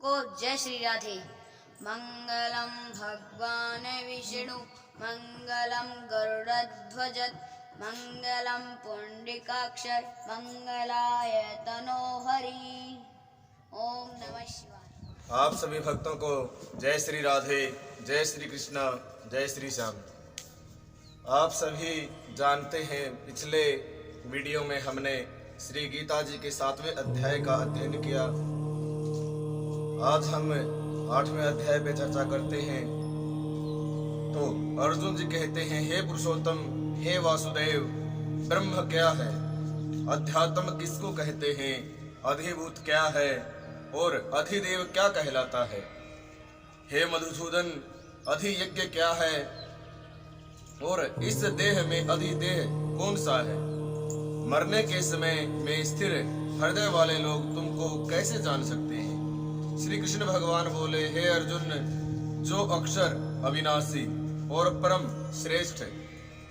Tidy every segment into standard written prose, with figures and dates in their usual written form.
को जय श्री राधे। मंगलम भगवान विष्णु मंगलम गरुड़ध्वज मंगलम पुंडरीकाक्ष मंगलाय तनोहरि। ओम नमः शिवाय। आप सभी भक्तों को जय श्री राधे, जय श्री कृष्णा, जय श्री श्याम। आप सभी जानते हैं पिछले वीडियो में हमने श्री गीता जी के 7वें अध्याय का अध्ययन किया। आज हम 8वें अध्याय पे चर्चा करते हैं। तो अर्जुन जी कहते हैं, हे पुरुषोत्तम, हे वासुदेव, ब्रह्म क्या है, अध्यात्म किसको कहते हैं, अधिभूत क्या है और अधिदेव क्या कहलाता है। हे मधुसूदन, अधियज्ञ क्या है और इस देह में अधिदेह कौन सा है। मरने के समय में स्थिर हृदय वाले लोग तुमको कैसे जान सकते हैं। श्री कृष्ण भगवान बोले, हे अर्जुन, जो अक्षर अविनाशी और परम श्रेष्ठ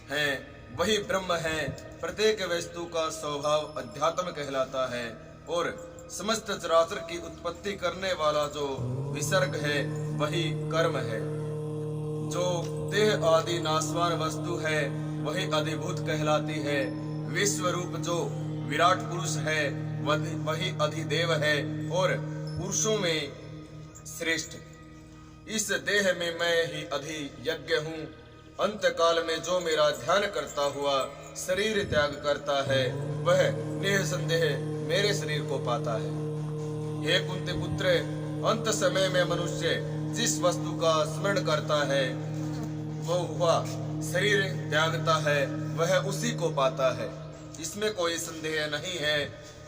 हैं वही ब्रह्म है। प्रत्येक वस्तु का स्वभाव अध्यात्म कहलाता है और समस्त चराचर की उत्पत्ति करने वाला जो विसर्ग है वही कर्म है। जो देह आदि नाशवान वस्तु है वही अधिभूत कहलाती है। विश्व रूप जो विराट पुरुष है वही अधिदेव है और पुरुषों में श्रेष्ठ। इस देह में मैं ही अधियज्ञ हूँ। अंत काल में जो मेरा ध्यान करता हुआ शरीर त्याग करता है वह निसंदेह मेरे शरीर को पाता है। हे कुंती पुत्र, अंत समय में मनुष्य जिस वस्तु का स्मरण करता है वो हुआ शरीर त्यागता है वह उसी को पाता है, इसमें कोई संदेह नहीं है।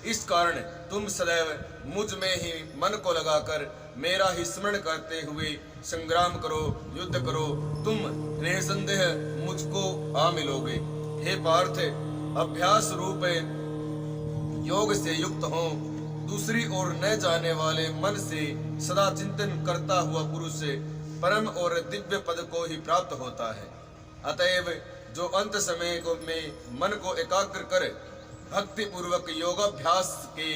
इस कारण तुम सदैव मुझ में ही मन को लगाकर मेरा ही स्मरण करते हुए संग्राम करो, युद्ध करो, तुम निसंदेह मुझको आ मिलोगे। हे पार्थ, अभ्यास रूप योग से युक्त हो, दूसरी ओर न जाने वाले मन से सदा चिंतन करता हुआ पुरुष परम और दिव्य पद को ही प्राप्त होता है। अतएव जो अंत समय को में मन को एकाग्र कर भक्ति पूर्वक योगाभ्यास के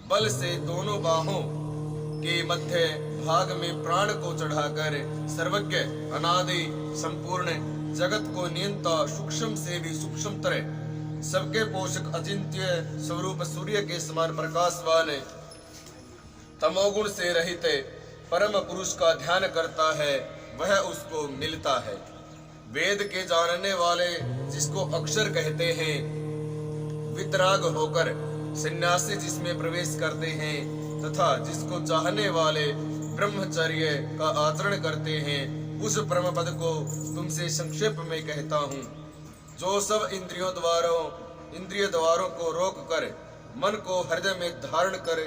बल से दोनों बाहों के मध्य भाग में प्राण को चढ़ाकर सर्वज्ञ अनादि संपूर्ण जगत को नियंता सूक्ष्म से भी सूक्ष्मतर सबके पोषक अचिंत्य स्वरूप सूर्य के समान प्रकाशवान तमोगुण से रहित परम पुरुष का ध्यान करता है वह उसको मिलता है। वेद के जानने वाले जिसको अक्षर कहते हैं, वितराग होकर सन्यासी जिसमें प्रवेश करते हैं तथा जिसको चाहने वाले ब्रह्मचर्य का आचरण करते हैं, उस परम पद को तुमसे संक्षेप में कहता हूँ। जो सब इंद्रिय द्वारों को रोक कर मन को हृदय में धारण कर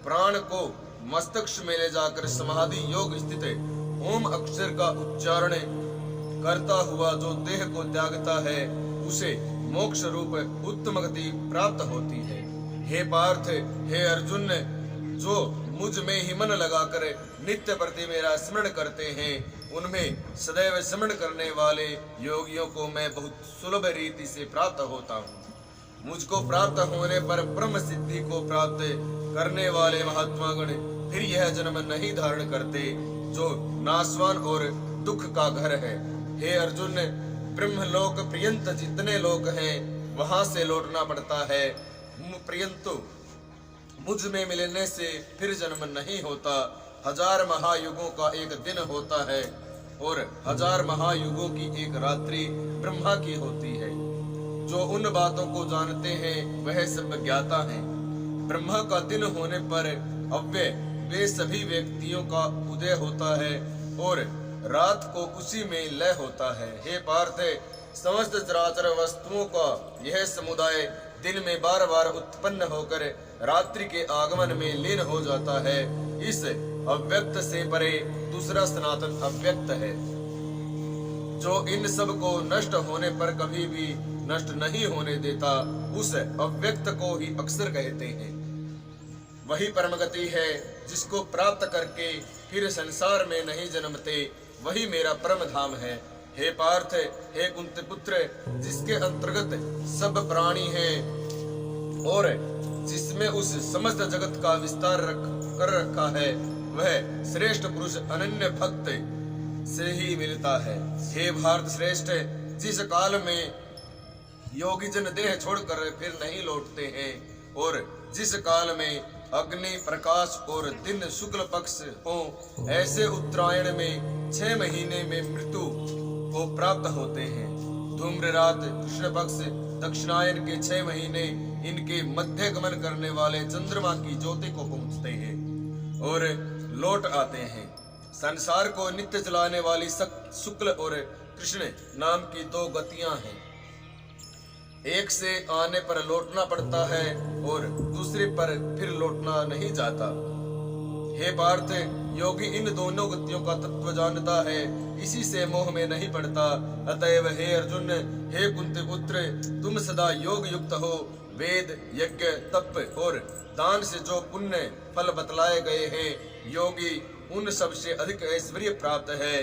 प्राण को मस्तक में ले जाकर समाधि योग स्थित ओम अक्षर का उच्चारण करता हुआ जो देह को त्यागता है उसे मोक्ष रूप उत्तम गति प्राप्त होती है। हे पार्थ, हे अर्जुन, जो मुझ में ही मन लगाकर नित्य प्रति मेरा स्मरण करते हैं उनमें सदैव स्मरण करने वाले योगियों को मैं बहुत सुलभ रीति से प्राप्त होता हूँ। मुझको प्राप्त होने पर ब्रह्म सिद्धि को प्राप्त करने वाले महात्मागण फिर यह जन्म नहीं धारण करते जो नाशवान और दुख का घर है। हे अर्जुन, ब्रह्मलोक पर्यंत जितने लोक हैं वहां से लौटना पड़ता है, परंतु मुझ में मिलने से फिर जन्म नहीं होता। 1000 महायुगों का एक दिन होता है और 1000 महायुगों की एक रात्रि ब्रह्मा की होती है। जो उन बातों को जानते हैं वह सब ज्ञाता हैं। ब्रह्मा का दिन होने पर अव्यय वे सभी व्यक्तियों का उदय होता है और रात को उसी में लय होता है। हे पार्थ, समस्त चराचर वस्तुओं का यह समुदाय दिन में बार बार उत्पन्न होकर रात्रि के आगमन में लीन हो जाता है। इस अव्यक्त से परे दूसरा सनातन अव्यक्त है जो इन सब को नष्ट होने पर कभी भी नष्ट नहीं होने देता। उस अव्यक्त को ही अक्षर कहते हैं। वही परम गति है जिसको प्राप्त करके फिर संसार में नहीं जन्मते, वही मेरा परम धाम है। हे पार्थ, हे कुंती पुत्र, जिसके अंतर्गत सब प्राणी हैं और जिसमें उस समस्त जगत का विस्तार कर रखा है वह श्रेष्ठ पुरुष अनन्य भक्त से ही मिलता है। हे भारत श्रेष्ठ, जिस काल में योगी जन देह छोड़कर फिर नहीं लौटते हैं और जिस काल में अग्नि प्रकाश और दिन शुक्ल पक्ष हो, ऐसे उत्तरायण में 6 महीने में मृत्यु को प्राप्त होते हैं। धूम्र रात कृष्ण पक्ष दक्षिणायन के 6 महीने इनके मध्य गमन करने वाले चंद्रमा की ज्योति को पहुंचते हैं और लौट आते हैं। संसार को नित्य चलाने वाली शुक्ल और कृष्ण नाम की 2 गतियां हैं। एक से आने पर लौटना पड़ता है और दूसरे पर फिर लौटना नहीं जाता। हे पार्थ, योगी इन दोनों गतियों का तत्व जानता है, इसी से मोह में नहीं पड़ता। अतएव हे अर्जुन, हे कुंती पुत्र, तुम सदा योग युक्त हो। वेद यज्ञ तप और दान से जो पुण्य फल बतलाए गए हैं, योगी उन सब से अधिक ऐश्वर्य प्राप्त है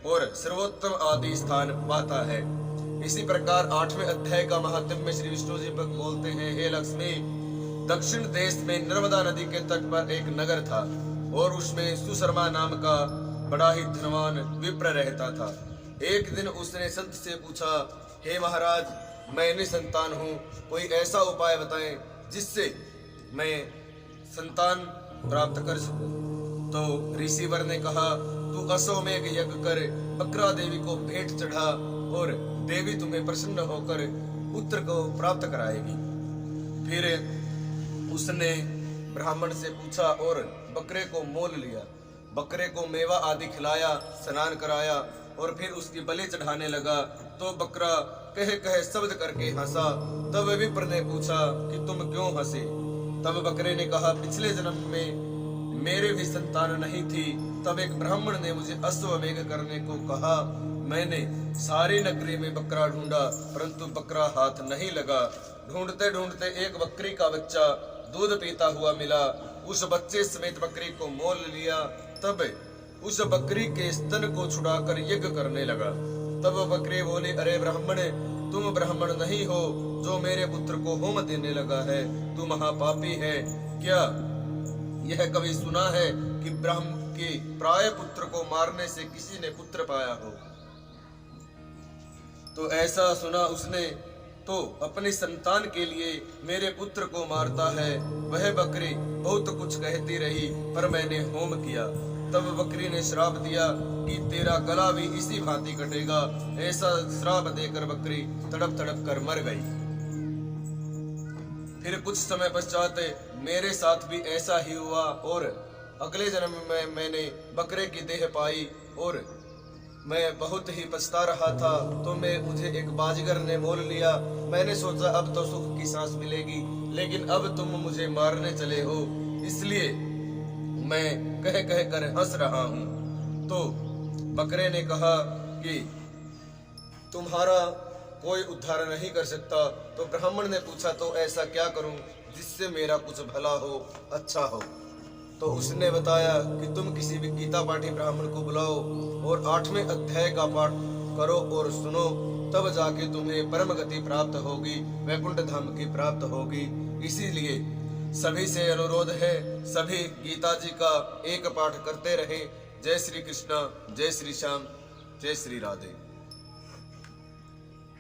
और सर्वोत्तम आदि स्थान पाता है। इसी प्रकार 8वें अध्याय का महात्म्य श्री विष्णु जी बोलते हैं। हे लक्ष्मी, दक्षिण देश में नर्मदा नदी के तट पर एक नगर था और उसमें सुशर्मा नाम का बड़ा ही धनवान विप्र रहता था। एक दिन उसने संत से पूछा, हे महाराज, मैं निसंतान हूँ, कोई ऐसा उपाय बताएं जिससे मैं संतान प्राप्त कर सकूं। तो ऋषिवर ने कहा, तू अश्वमेघ यज्ञ कर बकरा देवी को भेंट चढ़ा और देवी तुम्हें प्रसन्न होकर पुत्र को प्राप्त कराएगी। फिर उसने ब्राह्मण से पूछा और बकरे को मोल लिया। बकरे को मेवा आदि खिलाया, स्नान कराया और फिर उसकी बलि चढ़ाने लगा तो बकरा कह कह शब्द करके हंसा। तब विप्र ने पूछा कि तुम क्यों हंसे? तब बकरे ने कहा, पिछले जन्म में मेरे भी संतान नहीं थी, तब एक ब्राह्मण ने मुझे अश्वमेघ करने को कहा। मैंने सारी नगरी में बकरा ढूंढा परंतु बकरा हाथ नहीं लगा। ढूंढते ढूंढते एक बकरी का बच्चा दूध पीता हुआ मिला। उस बच्चे समेत बकरी को मोल लिया। तब उस बकरी के स्तन को छुड़ाकर यज्ञ करने लगा। तब बकरी बोली, अरे ब्राह्मण, तुम ब्राह्मण नहीं हो जो मेरे पुत्र को होम देने लगा है, तू महापापी है। क्या यह कभी सुना है कि ब्राह्मण के प्राय पुत्र को मारने से किसी ने पुत्र पाया हो? तो ऐसा सुना उसने तो अपने संतान के लिए मेरे पुत्र को मारता है। वह बकरी बहुत कुछ कहती रही पर मैंने होम किया। तब बकरी ने श्राप दिया कि तेरा गला भी इसी भांति कटेगा। ऐसा श्राप देकर बकरी तड़प तड़प कर मर गई। फिर कुछ समय पश्चात मेरे साथ भी ऐसा ही हुआ और अगले जन्म में मैंने बकरे की देह पाई और मैं बहुत ही पछता रहा था तो मुझे एक बाजीगर ने मोल लिया। मैंने सोचा अब तो सुख की सांस मिलेगी, लेकिन अब तुम मुझे मारने चले हो, इसलिए मैं कह कह कर हंस रहा हूँ। तो बकरे ने कहा कि तुम्हारा कोई उद्धार नहीं कर सकता। तो ब्राह्मण ने पूछा, तो ऐसा क्या करूं जिससे मेरा कुछ भला हो, अच्छा हो? तो उसने बताया कि तुम किसी भी गीता पाठी ब्राह्मण को बुलाओ और 8वें अध्याय का पाठ करो और सुनो, तब जाके तुम्हें परम गति प्राप्त होगी, वैकुंठ धाम की प्राप्त होगी। इसीलिए सभी से अनुरोध है, सभी गीता जी का एक पाठ करते रहें। जय श्री कृष्ण, जय श्री श्याम, जय श्री राधे।